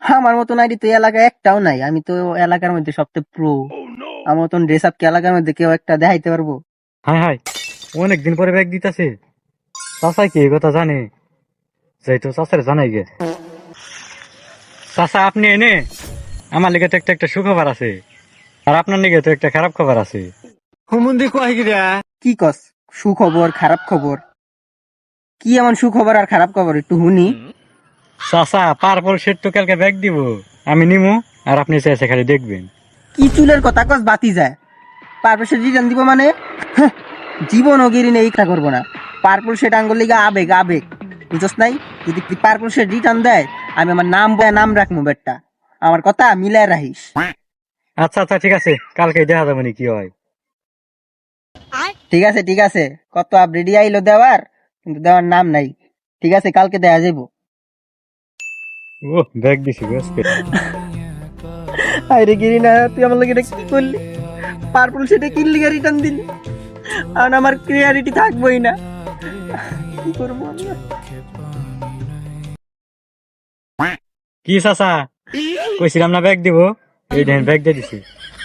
আমার মতন আইডি তো এই এলাকায় একটাও নাই, আমি তো এলাকার মধ্যে সবচেয়ে প্রো। আমার মতন ড্রেস আপ কি এলাকার মধ্যে কেউ একটা দেখাইতে পারবো? হাই হাই, অনেকদিন পরে ব্যাগ দিতেছে। চাচা কি এই কথা জানে? যাই তো চাচার জানাই গে। চাচা আপনি এনে, আমার লিগে তো একটা একটা সুখবর আছে, আর আপনার লিগে তো একটা খারাপ খবর আছে। হুমুন্দি কয় গিরা? কি কস? সুখবর খারাপ খবর? কি এমন সুখবর আর খারাপ খবর একটু শুনি। চাচা পার্পল শেড তো কালকে ব্যাগ দিব, আমি নিমু, আর আপনি চাইছে খালি দেখবেন। কি চুলের কথা কস বাতি যায়? পার্পল শেড রিটার্ন দিব মানে? হ্যাঁ, জীবন ও গিরি নেই ইচ্ছা করবো না। পার্পল শেড আঙ্গুল লিগা আবেগ আবেগ, বুঝছ নাই? যদি পার্পল শেড রিটার্ন দেয়, আমি আমার নাম বয়া নাম রাখবো বেটটা। আমার কথা মিলায় রাখিস। আচ্ছা আচ্ছা ঠিক আছে, কালকে দেখা যাবে নি কি হয়। ঠিক আছে ঠিক আছে, কত আপডেটই আইলো দেওয়ার, কিন্তু দেওয়ার নাম নাই। ঠিক আছে, কালকে দেয়া যাবো। ও ব্যাগ দিছি আজকে। আরে গিরি না, তুই আমার লাগে এটা কি করলি? পার্পল শেডে কিনলি রিটার্ন দিলি, আর আমার ক্লিয়ারিটি থাকবোই না। কি করবো আমি? কি চাচা, কইছিলাম না ব্যাগ দিব, এই দেন ব্যাগ দিয়ে দিছি।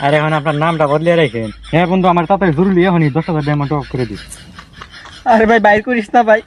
আর এখন আপনার নামটা বদলিয়ে রাখেন। হ্যাঁ বন্ধু, আমার তাতে জরুরি এখনই 10,000 ডায়মন্ড অফ করে দিই। আরে ভাই বাইর করিস না ভাই।